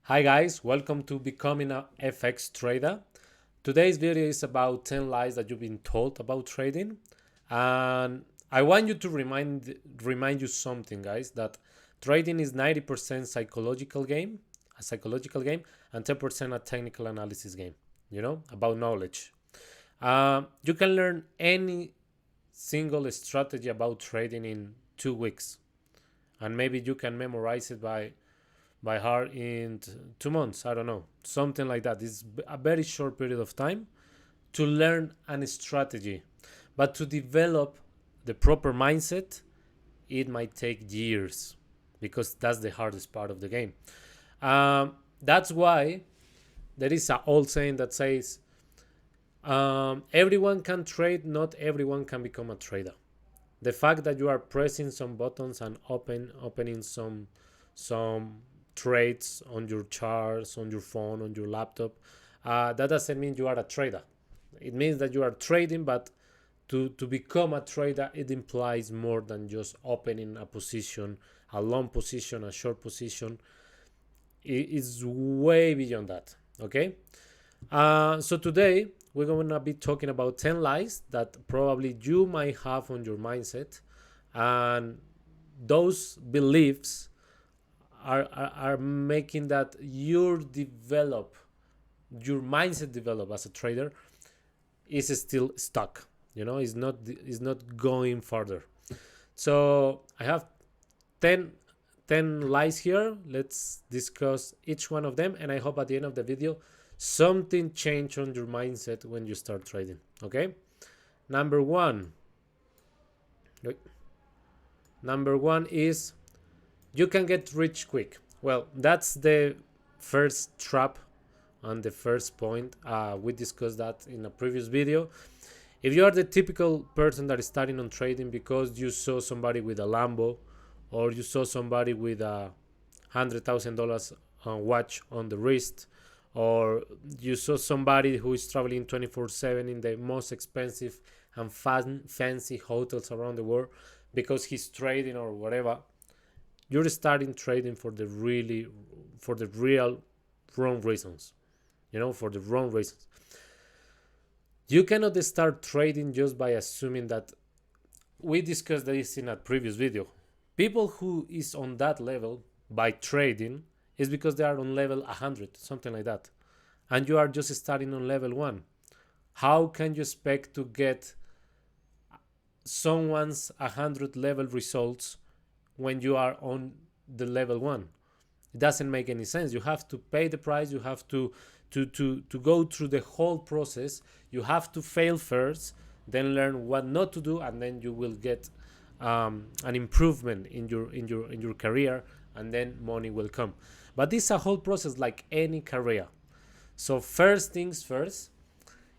Hi guys, welcome to Becoming a FX Trader. Today's video is about 10 lies that you've been told about trading. And I want you to remind you something, guys, that trading is 90% a psychological game, and 10% a technical analysis game, about knowledge. You can learn any single strategy about trading in 2 weeks, and maybe you can memorize it by heart in 2 months. I don't know, something like that. It's a very short period of time to learn a strategy, but to develop the proper mindset, it might take years because that's the hardest part of the game. That's why there is an old saying that says, everyone can trade, not everyone can become a trader. The fact that you are pressing some buttons and opening some trades on your charts, on your phone, on your laptop, that doesn't mean you are a trader. It means that you are trading, but to become a trader, it implies more than just opening a position, a long position, a short position. It's way beyond that. Okay. So today we're going to be talking about 10 lies that probably you might have on your mindset, and those beliefs are making that your mindset develop as a trader is still stuck. Is not going further. So I have 10 lies here. Let's discuss each one of them, and I hope at the end of the video something change on your mindset when you start trading. Okay. Number one is you can get rich quick. Well, that's the first trap and the first point. We discussed that in a previous video. If you are the typical person that is starting on trading because you saw somebody with a Lambo, or you saw somebody with a $100,000 watch on the wrist, or you saw somebody who is traveling 24/7 in the most expensive and fancy hotels around the world because he's trading or whatever, you're starting trading for the real wrong reasons. For the wrong reasons. You cannot start trading just by assuming that. We discussed this in a previous video. People who is on that level by trading is because they are on level 100, something like that, and you are just starting on level 1. How can you expect to get someone's 100 level results when you are on the level 1? It doesn't make any sense. You have to pay the price. You have to go through the whole process. You have to fail first, then learn what not to do, and then you will get an improvement in your career, and then money will come. But this is a whole process like any career. So first things first,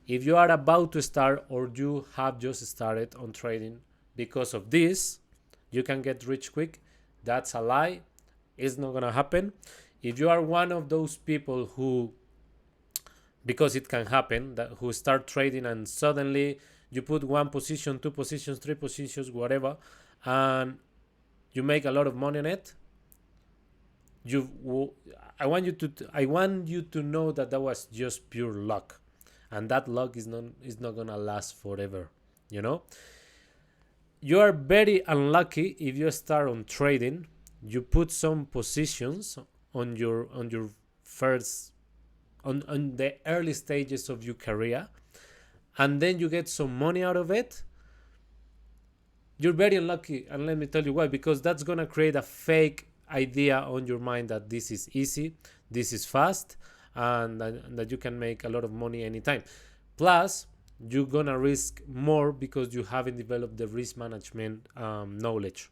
if you are about to start or you have just started on trading because of this, you can get rich quick. That's a lie. It's not gonna happen. If you are one of those people who, because it can happen, that who start trading and suddenly you put one position, two positions, three positions, whatever, and you make a lot of money on it, I want you to know that was just pure luck, and that luck is not gonna last forever. You are very unlucky if you start on trading. You put some positions on your first on the early stages of your career, and then you get some money out of it. You're very unlucky, and let me tell you why. Because that's gonna create a fake idea on your mind that this is easy, this is fast, and that you can make a lot of money anytime. Plus, you're gonna risk more because you haven't developed the risk management knowledge.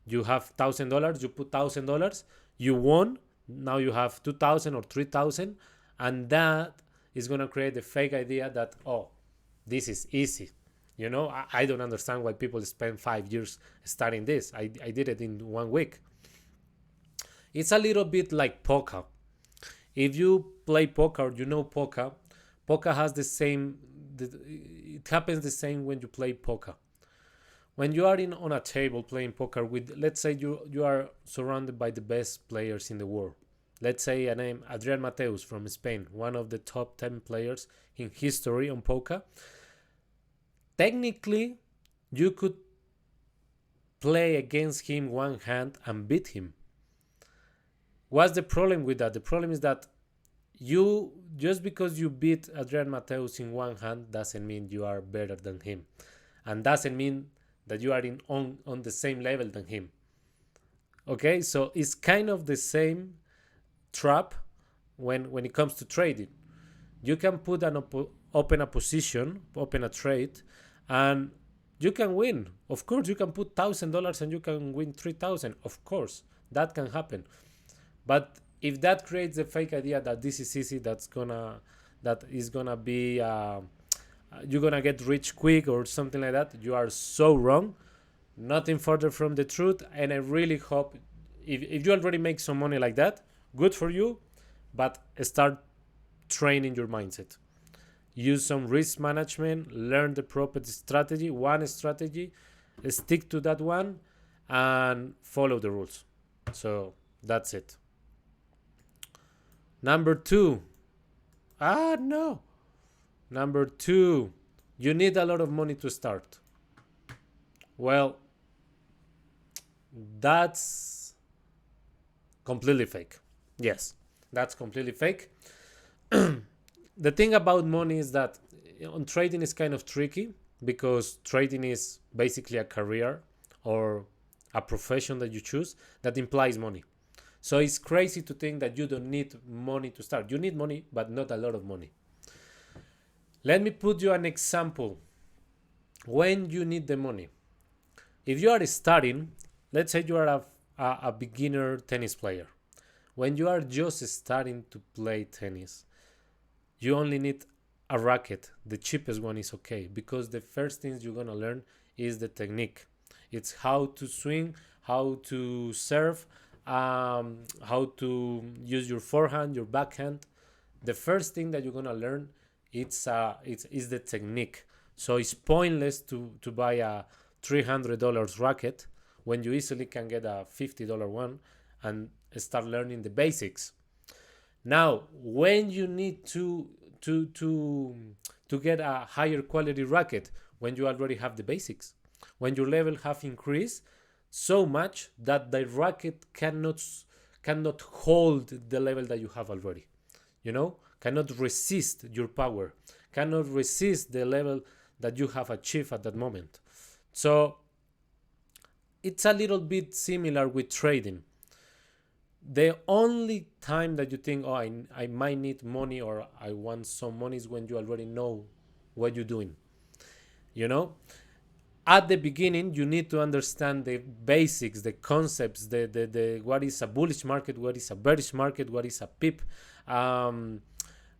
You have $1,000, you put $1,000, you won. Now you have 2,000 or 3,000, and that is gonna create the fake idea that, oh, this is easy. I don't understand why people spend 5 years studying this. I did it in 1 week. It's a little bit like poker. If you play poker, poker has the same. It happens the same when you play poker. When you are on a table playing poker with, let's say you are surrounded by the best players in the world, let's say a name, Adrian Mateus from Spain, one of the top 10 players in history on poker. Technically, you could play against him one hand and beat him. What's the problem with that? The problem is that you, just because you beat Adrian Mateus in one hand doesn't mean you are better than him, and doesn't mean that you are on the same level than him. Okay, so it's kind of the same trap when it comes to trading. You can put open a position, open a trade, and you can win. Of course, you can put $1,000 and you can win 3,000. Of course, that can happen. But if that creates a fake idea that this is easy, that is gonna be you're gonna get rich quick or something like that, you are so wrong. Nothing further from the truth. And I really hope if you already make some money like that, good for you. But start training your mindset. Use some risk management. Learn the proper strategy. One strategy. Stick to that one, and follow the rules. So that's it. Number two. No. Number two. You need a lot of money to start. Well, that's completely fake. Yes, that's completely fake. The thing about money is that on trading is kind of tricky, because trading is basically a career or a profession that you choose that implies money. So it's crazy to think that you don't need money to start. You need money, but not a lot of money. Let me put you an example. When you need the money, if you are starting, let's say you are a beginner tennis player. When you are just starting to play tennis, you only need a racket. The cheapest one is okay, because the first things you're gonna learn is the technique. It's how to swing, how to serve, how to use your forehand, your backhand. The first thing that you're gonna learn is the technique. So it's pointless to buy a $300 racket when you easily can get a $50 one and start learning the basics. Now, when you need to get a higher quality racket, when you already have the basics, when your level have increased so much that the racket cannot hold the level that you have already, cannot resist your power, cannot resist the level that you have achieved at that moment. So it's a little bit similar with trading. The only time that you think, oh, I might need money, or I want some money, is when you already know what you're doing. At the beginning, you need to understand the basics, the concepts, the what is a bullish market, what is a bearish market, what is a pip,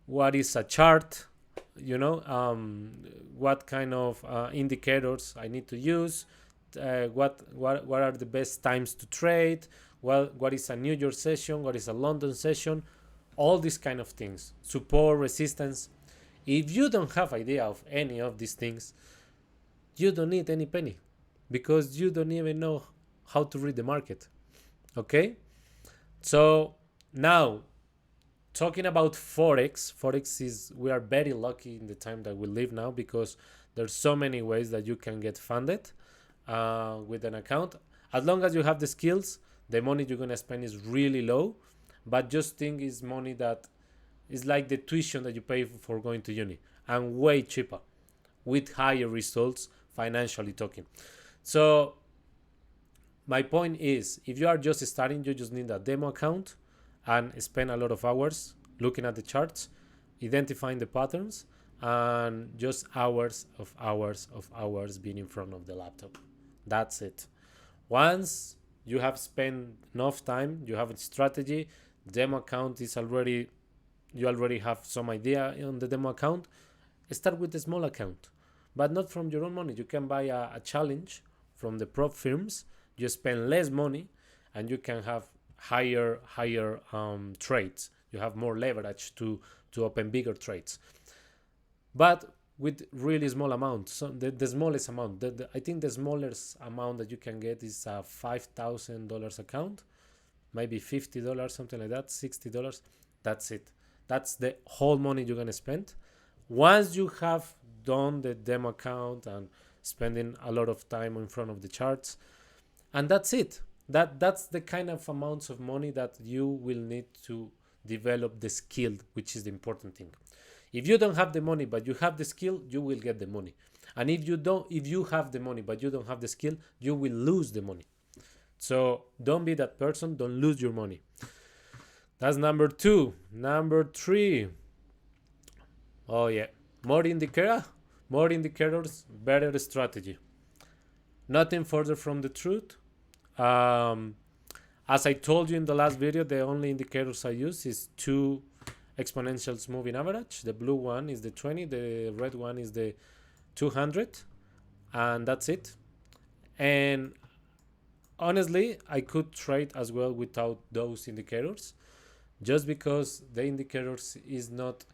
what is a chart, what kind of indicators I need to use, what are the best times to trade, what is a New York session, what is a London session, all these kind of things, support, resistance. If you don't have idea of any of these things, you don't need any penny, because you don't even know how to read the market. Okay, so now talking about forex is, we are very lucky in the time that we live now, because there's so many ways that you can get funded with an account. As long as you have the skills, the money you're gonna spend is really low, but just think is money that is like the tuition that you pay for going to uni, and way cheaper, with higher results financially talking. So my point is, if you are just starting, you just need a demo account and spend a lot of hours looking at the charts, identifying the patterns, and just hours being in front of the laptop. That's it. Once you have spent enough time, you have a strategy, demo account is already, you already have some idea on the demo account, start with a small account, but not from your own money. You can buy a challenge from the prop firms. You spend less money, and you can have higher trades. You have more leverage to open bigger trades, but with really small amounts. So the smallest amount, I think the smallest amount that you can get is a $5,000 account, maybe $50, something like that, $60. That's it. That's the whole money you're gonna spend. Once you have done the demo account and spending a lot of time in front of the charts, and that's it. That's the kind of amounts of money that you will need to develop the skill, which is the important thing. If you don't have the money but you have the skill, you will get the money. And if you have the money but you don't have the skill, you will lose the money. So don't be that person. Don't lose your money. That's number 2. Number 3. Oh yeah, more indicators, better strategy. Nothing further from the truth. Um, as I told you in the last video, the only indicators I use is 2 exponentials moving average. The blue one is the 20, the red one is the 200, and that's it. And honestly, I could trade as well without those indicators, just because the indicators is not.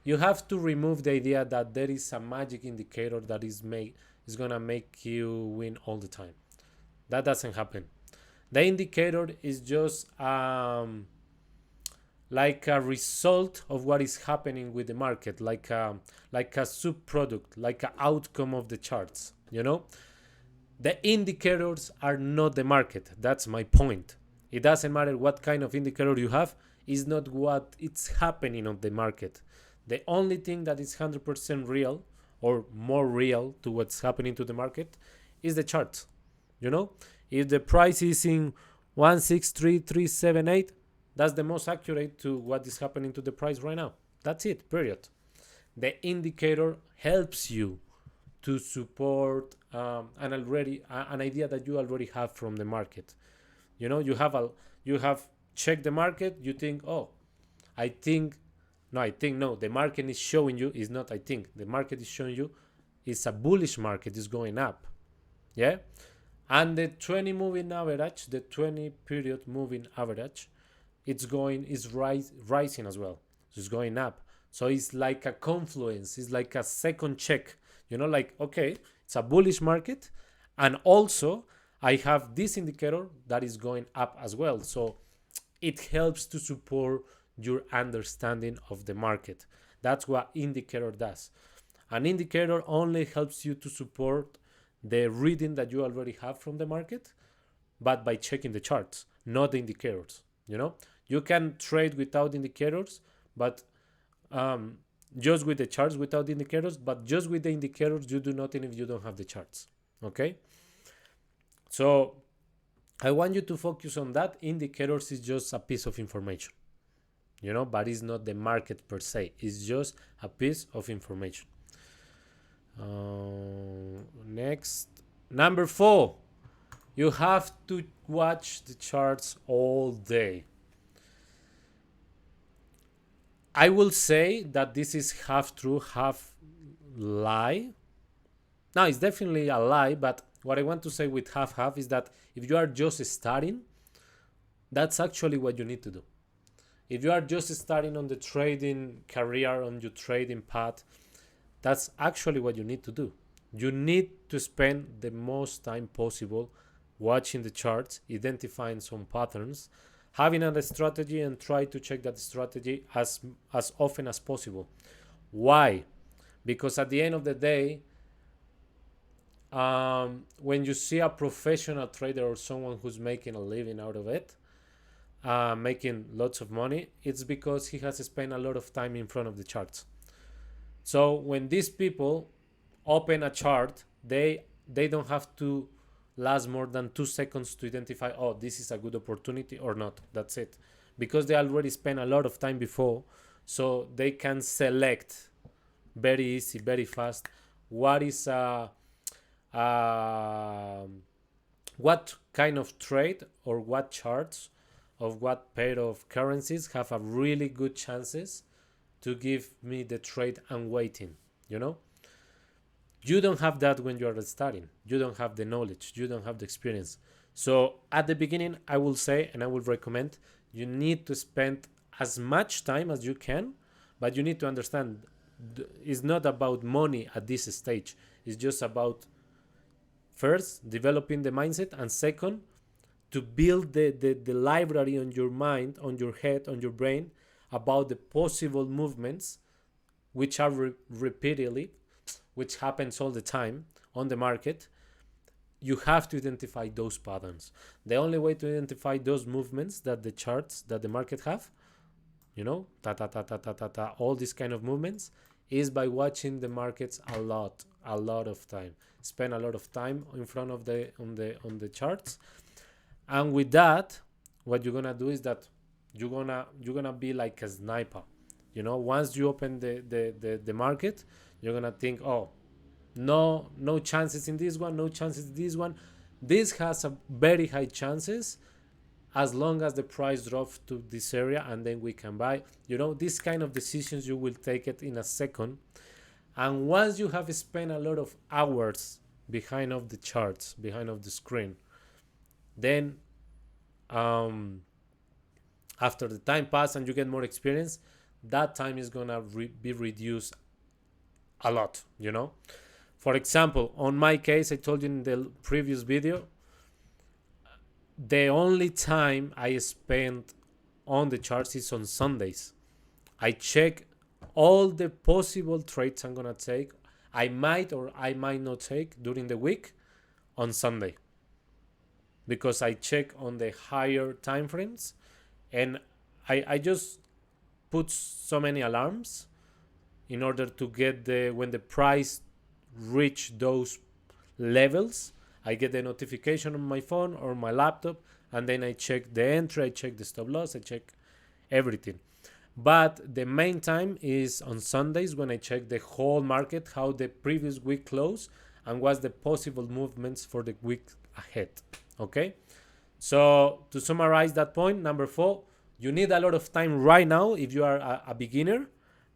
You have to remove the idea that there is a magic indicator that is gonna make you win all the time. That doesn't happen. The indicator is just like a result of what is happening with the market, like a subproduct, like an outcome of the charts. The indicators are not the market. That's my point. It doesn't matter what kind of indicator you have. It's not what it's happening on the market. The only thing that is 100% real or more real to what's happening to the market is the charts. If the price is in 163378, that's the most accurate to what is happening to the price right now. That's it, period. The indicator helps you to support an idea that you already have from the market. You have checked the market. You think, oh, I think no. The market is showing you is not. I think the market is showing you it's a bullish market. Is going up, yeah. And the 20 moving average, the 20 period moving average, is rising as well. So it's going up. So it's like a confluence. It's like a second check. Like, okay, it's a bullish market, and also I have this indicator that is going up as well. So it helps to support your understanding of the market. That's what indicator does. An indicator only helps you to support the reading that you already have from the market, but by checking the charts, not the indicators. You can trade without indicators, but just with the charts without the indicators, but just with the indicators, you do nothing if you don't have the charts. Okay? So I want you to focus on that. Indicators is just a piece of information, but it's not the market per se. It's just a piece of information. Next, number 4, you have to watch the charts all day. I will say that this is half true, half lie. No, it's definitely a lie, but what I want to say with half is that if you are just starting, that's actually what you need to do. If you are just starting on the trading career, on your trading path, that's actually what you need to do. You need to spend the most time possible watching the charts, identifying some patterns, having a strategy, and try to check that strategy as often as possible. Why? Because at the end of the day, when you see a professional trader or someone who's making a living out of it, making lots of money, it's because he has spent a lot of time in front of the charts. So when these people open a chart, they don't have to last more than 2 seconds to identify, oh, this is a good opportunity or not. That's it. Because they already spent a lot of time before, so they can select very easy, very fast what is what kind of trade or what charts of what pair of currencies have a really good chances to give me the trade I'm waiting. You don't have that when you are starting. You don't have the knowledge. You don't have the experience. So at the beginning, I will say, and I will recommend, you need to spend as much time as you can, but you need to understand it's not about money at this stage. It's just about, first, developing the mindset, and second, to build the library on your mind, on your head, on your brain about the possible movements which are repeatedly, which happens all the time on the market. You have to identify those patterns. The only way to identify those movements that the charts that the market have, you know, ta ta ta ta ta ta ta, all these kind of movements, is by watching the markets a lot of time. Spend a lot of time in front of the on the charts, and with that, what you're gonna do is that you're gonna be like a sniper. You know, once you open the market, you're gonna think, oh, no chances in this one, no chances in this one. This has a very high chances as long as the price drops to this area, and then we can buy. You know, this kind of decisions you will take it in a second. And once you have spent a lot of hours behind of the charts, behind of the screen, then after the time pass and you get more experience, that time is gonna be reduced a lot, you know. For example, on my case, I told you in the previous video, the only time I spend on the charts is on Sundays. I check all the possible trades I'm gonna take. I might or I might not take during the week on Sunday, because I check on the higher time frames, and I just put so many alarms in order to get the when the price reach those levels, I get the notification on my phone or my laptop, and then I check the entry, I check the stop loss, I check everything. But the main time is on Sundays, when I check the whole market, how the previous week closed, and what's the possible movements for the week ahead. Okay? So to summarize that point, number 4, you need a lot of time right now if you are a beginner,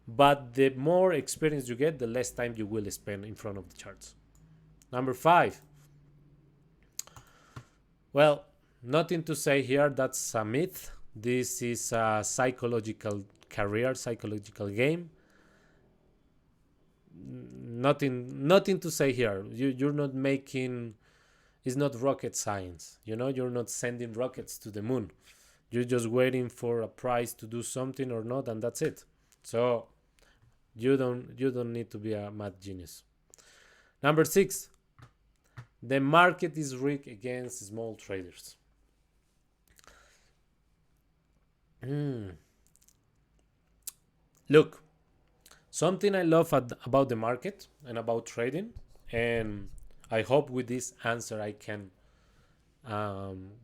but the more experience you get, the less time you will spend in front of the charts. Number 5. Well, nothing to say here. That's a myth. This is a psychological career, psychological game. Nothing to say here. You're not making. It's not rocket science. You know, you're not sending rockets to the moon. You're just waiting for a price to do something or not, and that's it. So you don't need to be a math genius. Number 6. The market is rigged against small traders. Look, something I love about the market and about trading, and I hope with this answer I can,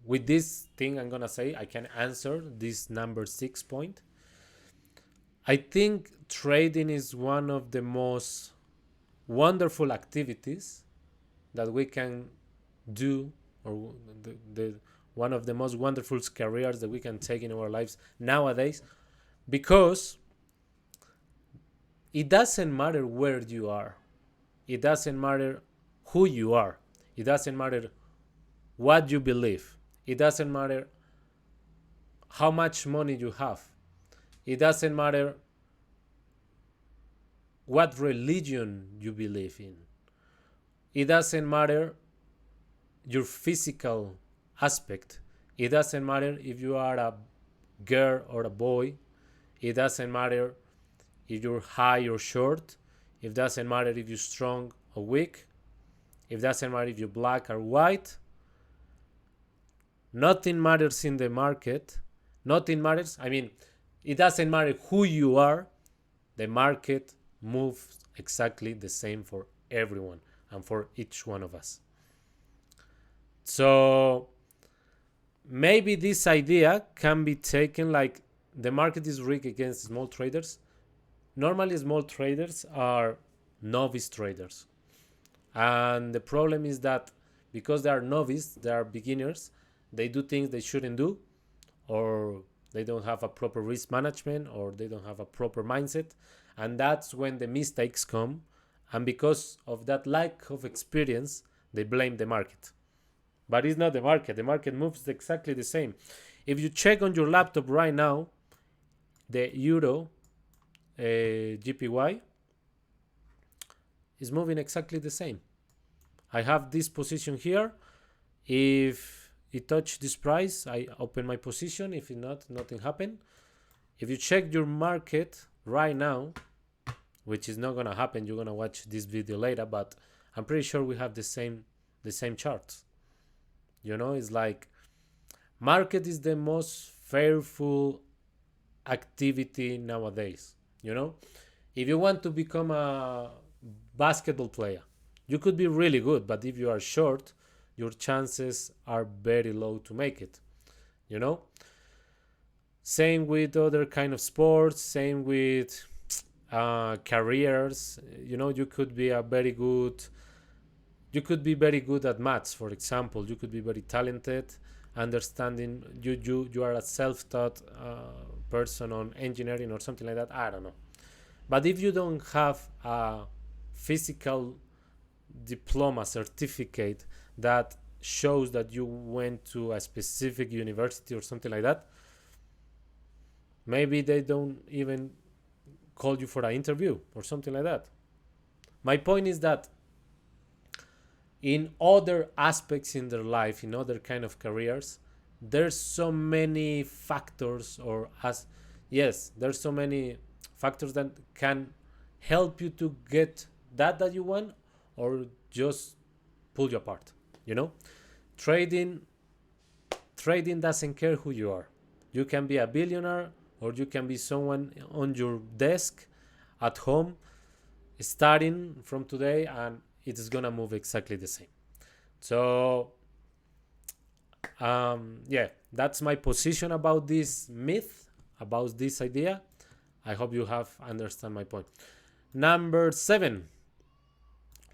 with this thing I'm gonna say, I can answer this number 6 point. I think trading is one of the most wonderful activities that we can do, or the one of the most wonderful careers that we can take in our lives nowadays, because it doesn't matter where you are, it doesn't matter who you are, it doesn't matter what you believe, it doesn't matter how much money you have, it doesn't matter what religion you believe in, it doesn't matter your physical aspect, it doesn't matter if you are a girl or a boy, it doesn't matter if you're high or short, it doesn't matter if you're strong or weak, it doesn't matter if you're black or white. Nothing matters in the market. Nothing matters. I mean, it doesn't matter who you are. The market moves exactly the same for everyone and for each one of us. So maybe this idea can be taken like the market is rigged against small traders. Normally, small traders are novice traders. And the problem is that because they are novice, they are beginners, they do things they shouldn't do, or they don't have a proper risk management, or they don't have a proper mindset. And that's when the mistakes come. And because of that lack of experience, they blame the market. But it's not the market. The market moves exactly the same. If you check on your laptop right now, the euro GPY is moving exactly the same. I have this position here. If it touched this price, I open my position. If it not, nothing happened. If you check your market right now, which is not gonna happen, you're gonna watch this video later, but I'm pretty sure we have the same charts. It's like market is the most fearful activity nowadays. If you want to become a basketball player, you could be really good, but if you are short, your chances are very low to make it. you know Same with other kind of sports, same with careers. You could be very good at maths, for example. You could be very talented, understanding. You are a self-taught person on engineering or something like that. I don't know. But if you don't have a physical diploma certificate that shows that you went to a specific university or something like that, maybe they don't even call you for an interview or something like that. My point is that in other aspects in their life, in other kind of careers, there's so many factors, or as yes, there's so many factors that can help you to get that you want, or just pull you apart. You know, trading trading doesn't care who you are. You can be a billionaire, or you can be someone on your desk at home starting from today, and it's gonna move exactly the same. So yeah, that's my position about this myth, about this idea. I hope you have understand my point. Number 7,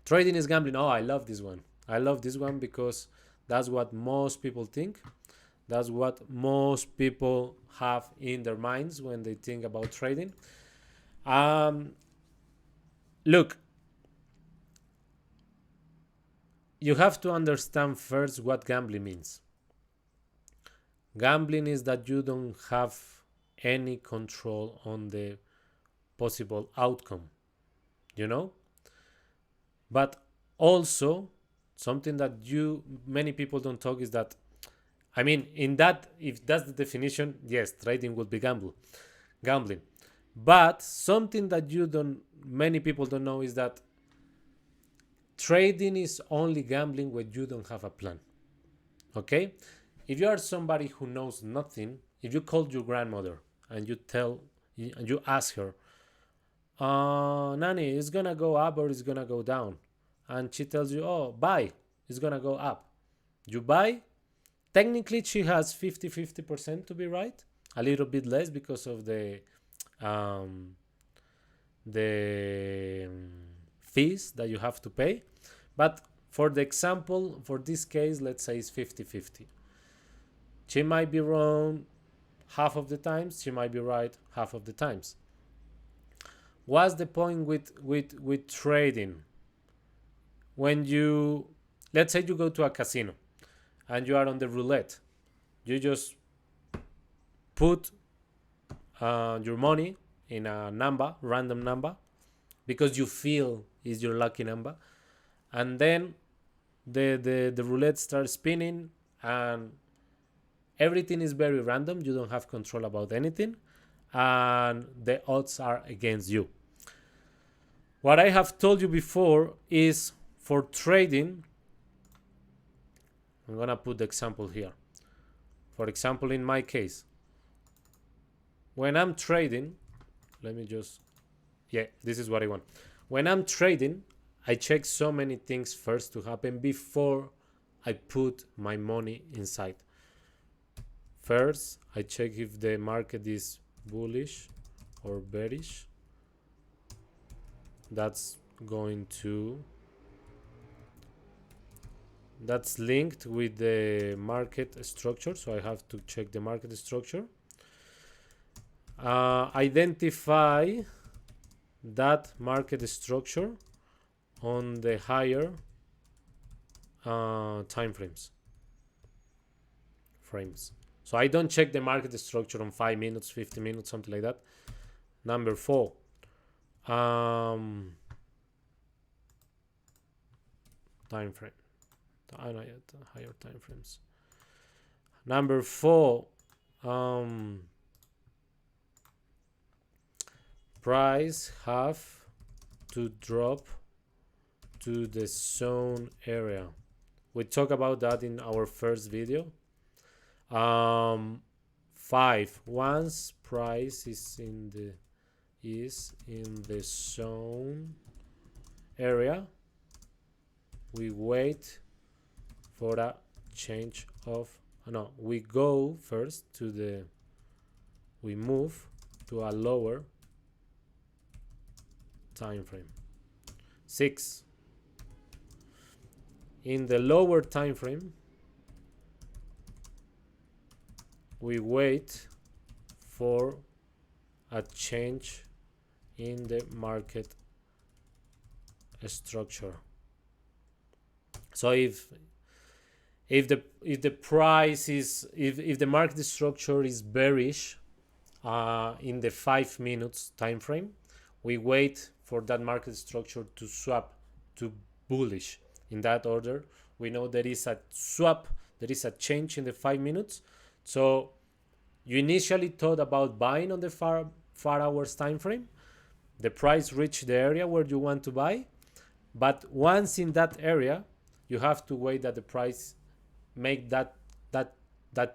trading is gambling. Oh, I love this one. I love this one because that's what most people think. That's what most people have in their minds when they think about trading. um Look, you have to understand first what gambling means. Gambling is that you don't have any control on the possible outcome, you know? But also, something that many people don't talk is that, I mean, in that, if that's the definition, yes, trading would be gambling. But something that many people don't know is that trading is only gambling when you don't have a plan. Okay? If you are somebody who knows nothing, if you call your grandmother and you ask her, Nanny, it's gonna go up or it's gonna go down, and she tells you, oh, buy, it's gonna go up. You buy. Technically, she has 50-50% to be right, a little bit less because of um, the fees that you have to pay. But for the example, for this case, let's say it's 50-50. She might be wrong half of the times, she might be right half of the times. What's the point with trading? When let's say you go to a casino and you are on the roulette, you just put your money in a random number, because you feel is your lucky number, and then the roulette starts spinning, and everything is very random. You don't have control about anything, and the odds are against you. What I have told you before is, for trading, I'm gonna put the example here. For example, in my case, when I'm trading, this is what I want. When I'm trading, I check so many things first to happen before I put my money inside. First, I check if the market is bullish or bearish. That's linked with the market structure, so I have to check the market structure. Identify that market structure on the higher time frames. So I don't check the market structure on 5 minutes, 50 minutes, something like that. Number 4, time frame. I know, higher time frames. Number 4, price have to drop to the zone area. We talked about that in our first video. 5, once price is in the zone area, we wait for a change of we go first to we move to a lower time frame. 6, in the lower time frame, we wait for a change in the market structure. So if the price is if the market structure is bearish in the 5 minutes time frame, we wait for that market structure to swap to bullish. In that order, we know there is a swap, there is a change in the 5 minutes. So you initially thought about buying on the 4 hours time frame. The price reached the area where you want to buy, but once in that area, you have to wait that the price make that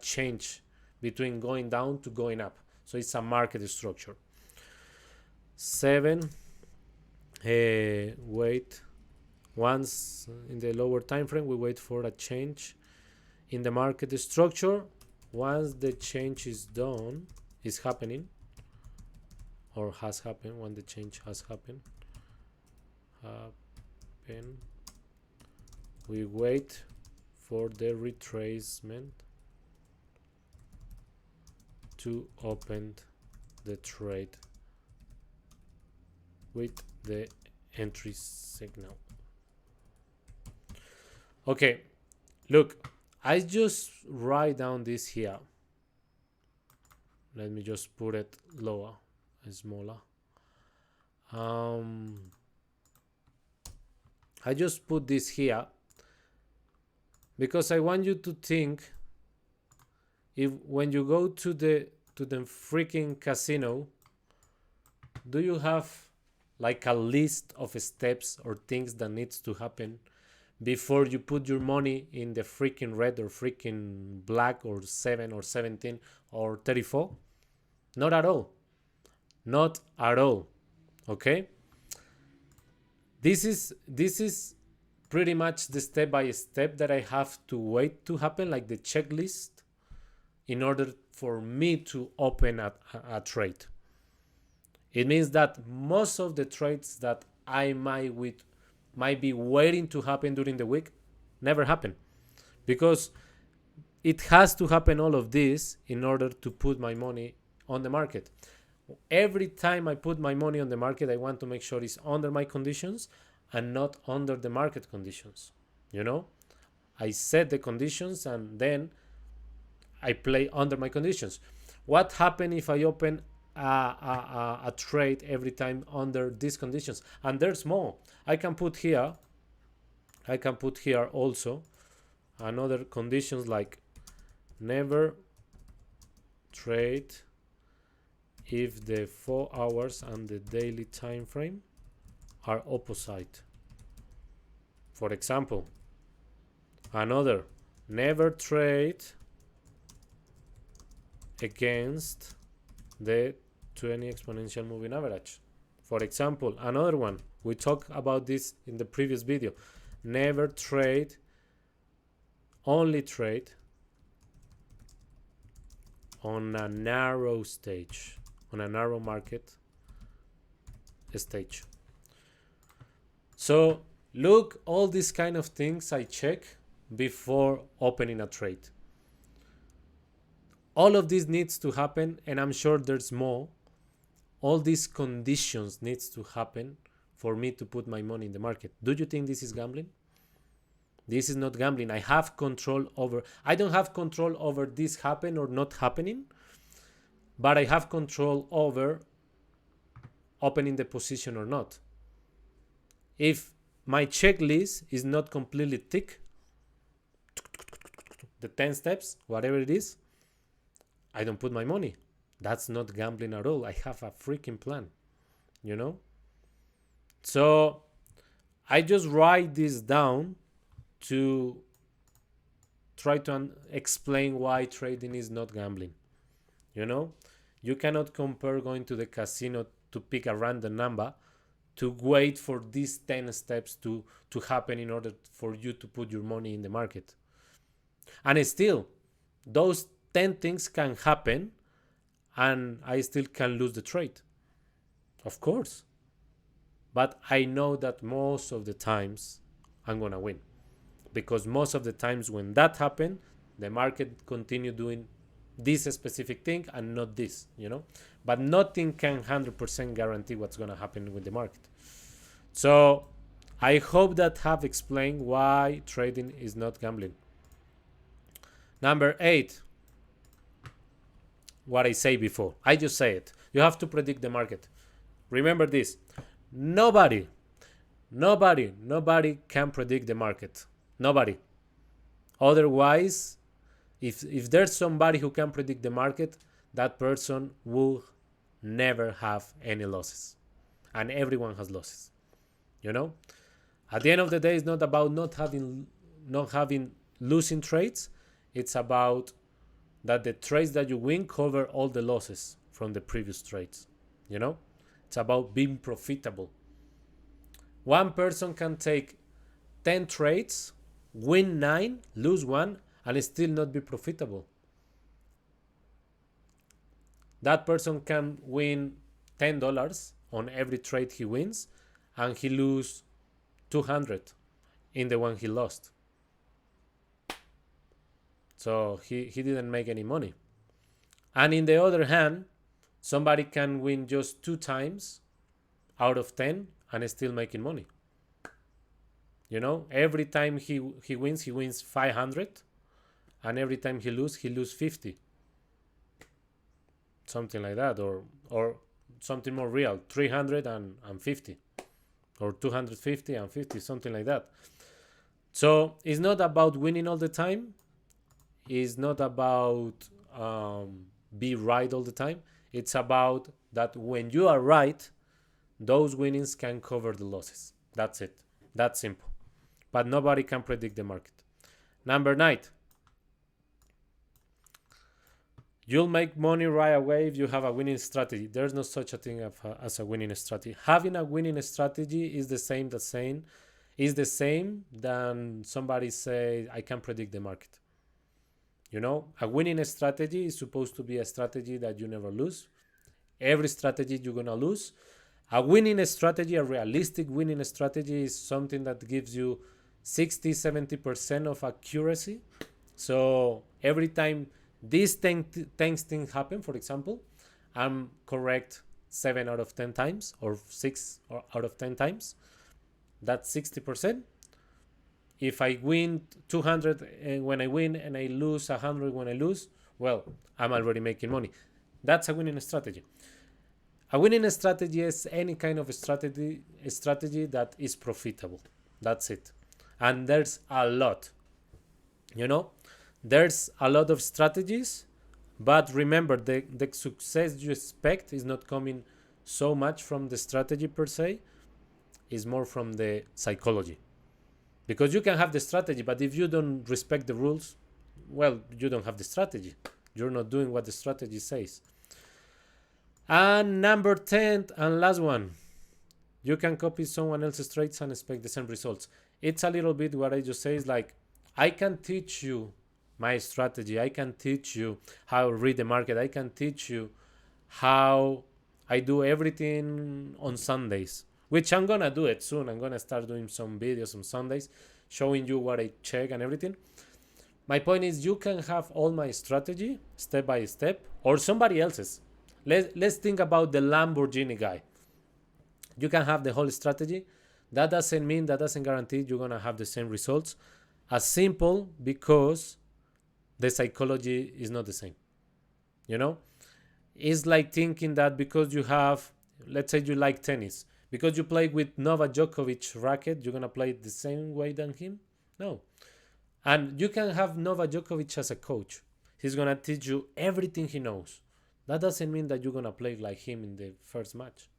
change between going down to going up. So it's a market structure. 7, wait. Once in the lower time frame, we wait for a change in the market structure. Once the change is done, is happening, or has happened, when the change has happened, we wait for the retracement to open the trade with the entry signal. Okay, look, I just write down this here. Let me just put it lower, smaller. I just put this here because I want you to think, if when you go to the freaking casino, do you have like a list of steps or things that needs to happen before you put your money in the freaking red or freaking black or 7 or 17 or 34? Not at all. Not at all. Okay? This is pretty much the step by step that I have to wait to happen, like the checklist, in order for me to open a trade. It means that most of the trades that I might be waiting to happen during the week never happen, because it has to happen all of this in order to put my money on the market. Every time I put my money on the market, I want to make sure it's under my conditions and not under the market conditions. You know, I set the conditions and then I play under my conditions. What happens if I open a trade every time under these conditions? And there's more. I can put here also another conditions like never trade if the 4 hours and the daily time frame are opposite. For example, another, never trade against the 20 exponential moving average. For example, another one, we talked about this in the previous video, never trade, only trade on a narrow stage, on a narrow market stage. So look, all these kind of things I check before opening a trade. All of this needs to happen, and I'm sure there's more. All these conditions needs to happen for me to put my money in the market. Do you think this is gambling? This is not gambling. I have control over, I don't have control over this happen or not happening, but I have control over opening the position or not. If my checklist is not completely thick, the 10 steps, whatever it is, I don't put my money. That's not gambling at all. I have a freaking plan, you know? So I just write this down to try to explain why trading is not gambling. You know, you cannot compare going to the casino to pick a random number to wait for these 10 steps to happen in order for you to put your money in the market. And still, those 10 things can happen and I still can lose the trade. Of course. But I know that most of the times I'm going to win. Because most of the times when that happens, the market continue doing this specific thing and not this, you know. But nothing can 100% guarantee what's going to happen with the market. So I hope that have explained why trading is not gambling. Number 8, what I say before. I just say it. You have to predict the market. Remember this. Nobody can predict the market. Nobody. Otherwise, if there's somebody who can predict the market, that person will never have any losses. And everyone has losses. You know? At the end of the day, it's not about not having losing trades. It's about that the trades that you win cover all the losses from the previous trades. You know? It's about being profitable. One person can take 10 trades, win 9, lose 1, and still not be profitable. That person can win $10 on every trade he wins, and he lose 200 in the one he lost. So he didn't make any money. And in the other hand, somebody can win just 2 times out of 10 and still making money. You know, every time he wins 500, and every time he loses 50. Something like that, or something more real, 350, or 250 and 50, something like that. So it's not about winning all the time. It's not about be right all the time. It's about that when you are right, those winnings can cover the losses. That's it. That's simple. But nobody can predict the market. Number 9. You'll make money right away if you have a winning strategy. There's no such a thing as a winning strategy. Having a winning strategy is the same than somebody say, I can predict the market. You know, a winning strategy is supposed to be a strategy that you never lose. Every strategy you're going to lose. A winning strategy, a realistic winning strategy, is something that gives you 60-70% of accuracy. So every time these 10 things happen, for example, I'm correct 7 out of 10 times, or 6 out of 10 times. That's 60%. If I win 200 when I win and I lose 100 when I lose, well, I'm already making money. That's a winning strategy. A winning strategy is any kind of a strategy that is profitable. That's it. And there's a lot. You know, there's a lot of strategies, but remember, the success you expect is not coming so much from the strategy per se. It's more from the psychology. Because you can have the strategy, but if you don't respect the rules, well, you don't have the strategy. You're not doing what the strategy says. And number 10 and last one, you can copy someone else's trades and expect the same results. It's a little bit what I just say is like, I can teach you my strategy. I can teach you how to read the market. I can teach you how I do everything on Sundays, which I'm going to do it soon. I'm going to start doing some videos on Sundays showing you what I check and everything. My point is, you can have all my strategy step by step, or somebody else's. Let's think about the Lamborghini guy. You can have the whole strategy. That doesn't guarantee you're going to have the same results. As simple because the psychology is not the same. You know? It's like thinking that because you have, let's say you like tennis, because you play with Novak Djokovic racket, you're going to play it the same way than him? No. And you can have Novak Djokovic as a coach. He's gonna teach you everything he knows. That doesn't mean that you're gonna play like him in the first match,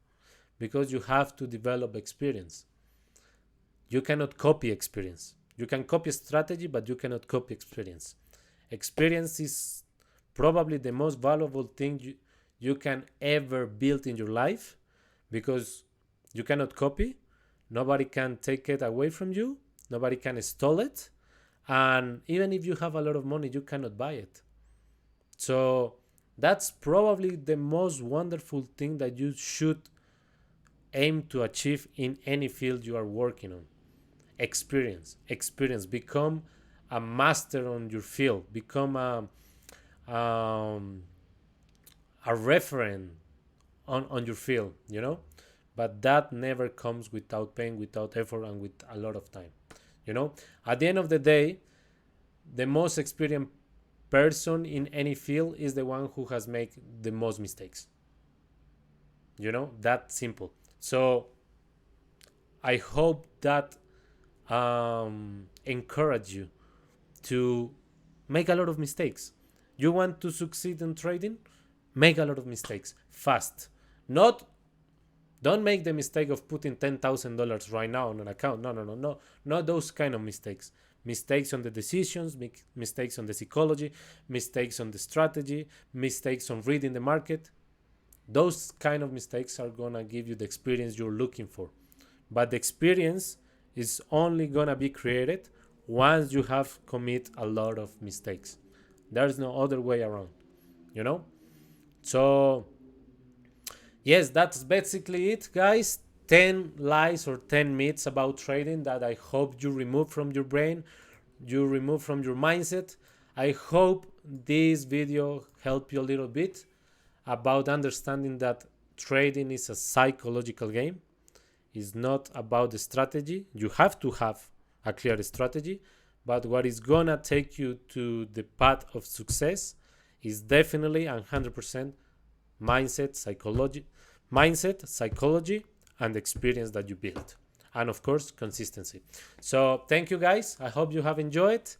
because you have to develop experience. You cannot copy experience. You can copy strategy, but you cannot copy experience. Experience is probably the most valuable thing you can ever build in your life, because you cannot copy. Nobody can take it away from you. Nobody can steal it. And even if you have a lot of money, you cannot buy it. So that's probably the most wonderful thing that you should aim to achieve in any field you are working on. Experience. Become a master on your field. Become a referent on your field, you know? But that never comes without pain, without effort, and with a lot of time, you know? At the end of the day, the most experienced person in any field is the one who has made the most mistakes. You know, that simple. So I hope that encourage you to make a lot of mistakes. You want to succeed in trading? Make a lot of mistakes fast. Not Don't make the mistake of putting $10,000 right now on an account. No. Not those kind of mistakes. Mistakes on the decisions, mistakes on the psychology, mistakes on the strategy, mistakes on reading the market. Those kind of mistakes are gonna give you the experience you're looking for. But the experience is only gonna be created once you have commit a lot of mistakes. There's no other way around, you know? So yes, that's basically it, guys. 10 lies or 10 myths about trading that I hope you remove from your brain, you remove from your mindset. I hope this video helped you a little bit about understanding that trading is a psychological game. It's not about the strategy. You have to have a clear strategy, but what is gonna take you to the path of success is definitely 100% mindset, psychology, and experience that you build, and of course consistency. So thank you, guys. I hope you have enjoyed.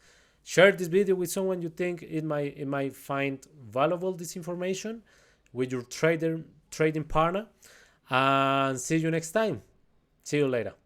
Share this video with someone you think it might find valuable, this information, with your trading partner, and see you next time. See you later.